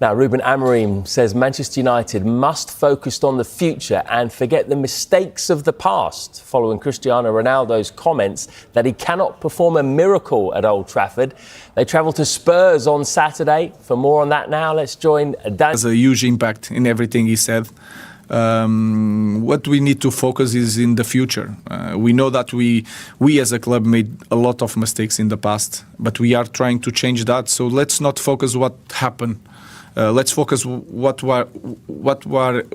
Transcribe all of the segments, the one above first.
Now, Ruben Amorim says Manchester United must focus on the future and forget the mistakes of the past, following Cristiano Ronaldo's comments that he cannot perform a miracle at Old Trafford. They travel to Spurs on Saturday. For more on that now, let's join Dan. There's a huge impact in everything he said. What we need to focus is in the future. We know that we as a club made a lot of mistakes in the past, but we are trying to change that. So let's not focus what happened. Let's focus what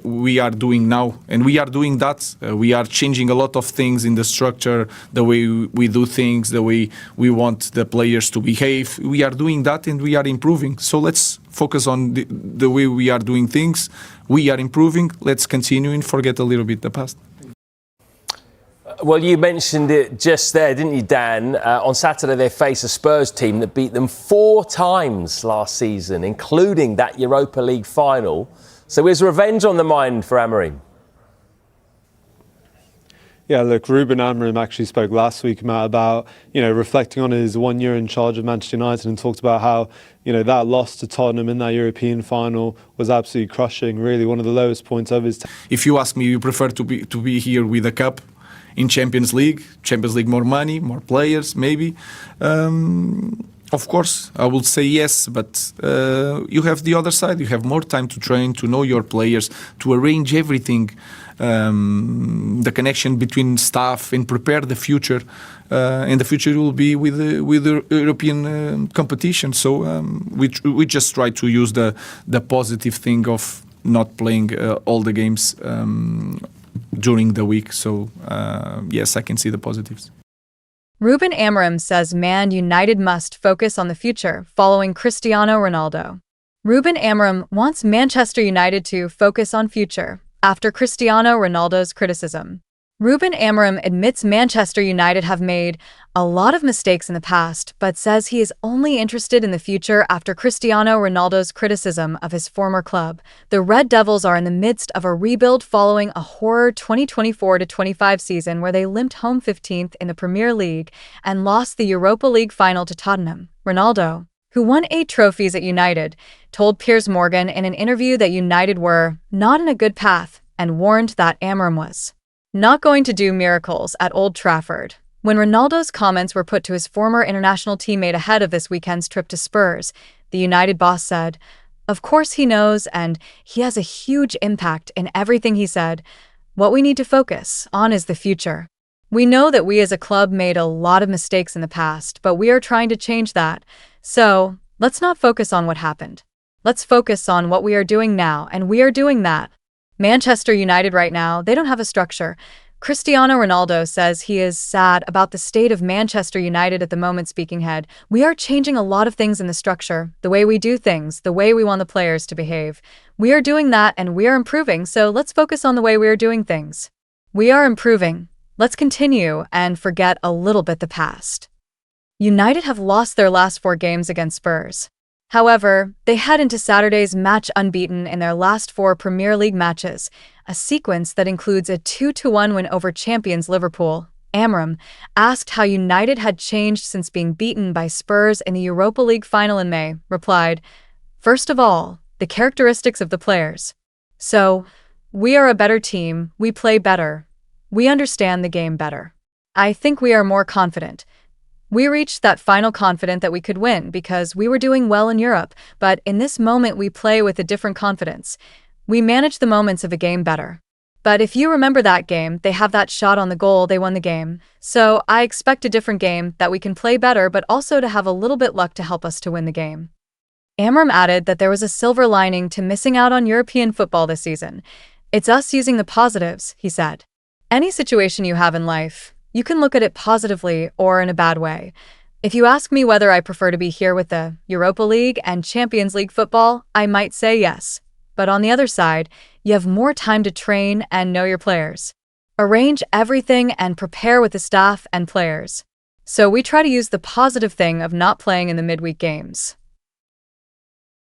we are doing now, and we are doing that. We are changing a lot of things in the structure, the way we do things, the way we want the players to behave. We are doing that, and we are improving. So let's focus on the way we are doing things. We are improving. Let's continue and forget a little bit the past. Well, you mentioned it just there, didn't you, Dan? On Saturday, they face a Spurs team that beat them 4 times last season, including that Europa League final. So is revenge on the mind for Amorim? Yeah, look, Ruben Amorim actually spoke last week, Matt, about, reflecting on his 1 year in charge of Manchester United, and talked about how, that loss to Tottenham in that European final was absolutely crushing, really one of the lowest points of his time. If you ask me, you prefer to be here with a cup in Champions League, more money, more players, maybe. Of course, I will say yes, but you have the other side. You have more time to train, to know your players, to arrange everything, the connection between staff, and prepare the future. And the future will be with the European competition. So we just try to use the positive thing of not playing all the games during the week. So, yes, I can see the positives. Ruben Amorim says Man United must focus on the future following Cristiano Ronaldo. Ruben Amorim wants Manchester United to focus on future after Cristiano Ronaldo's criticism. Ruben Amorim admits Manchester United have made a lot of mistakes in the past, but says he is only interested in the future after Cristiano Ronaldo's criticism of his former club. The Red Devils are in the midst of a rebuild following a horror 2024-25 season where they limped home 15th in the Premier League and lost the Europa League final to Tottenham. Ronaldo, who won 8 trophies at United, told Piers Morgan in an interview that United were not in a good path and warned that Amorim was not going to do miracles at Old Trafford. When Ronaldo's comments were put to his former international teammate ahead of this weekend's trip to Spurs, the United boss said, "Of course he knows, and he has a huge impact in everything he said. What we need to focus on is the future. We know that we as a club made a lot of mistakes in the past, but we are trying to change that. So let's not focus on what happened. Let's focus on what we are doing now, and we are doing that." Manchester United right now, they don't have a structure. Cristiano Ronaldo says he is sad about the state of Manchester United at the moment. Speaking head, "We are changing a lot of things in the structure, the way we do things, the way we want the players to behave. We are doing that and we are improving, so let's focus on the way we are doing things. We are improving. Let's continue and forget a little bit the past." United have lost their last 4 games against Spurs. However, they head into Saturday's match unbeaten in their last 4 Premier League matches, a sequence that includes a 2-1 win over champions Liverpool. Amorim, asked how United had changed since being beaten by Spurs in the Europa League final in May, replied, "First of all, the characteristics of the players. So, we are a better team, we play better, we understand the game better. I think we are more confident. We reached that final confident that we could win because we were doing well in Europe, but in this moment we play with a different confidence. We manage the moments of a game better. But if you remember that game, they have that shot on the goal, they won the game. So I expect a different game that we can play better, but also to have a little bit luck to help us to win the game." Amorim added that there was a silver lining to missing out on European football this season. "It's us using the positives," he said. "Any situation you have in life, you can look at it positively or in a bad way. If you ask me whether I prefer to be here with the Europa League and Champions League football, I might say yes. But on the other side, you have more time to train and know your players. Arrange everything and prepare with the staff and players. So we try to use the positive thing of not playing in the midweek games."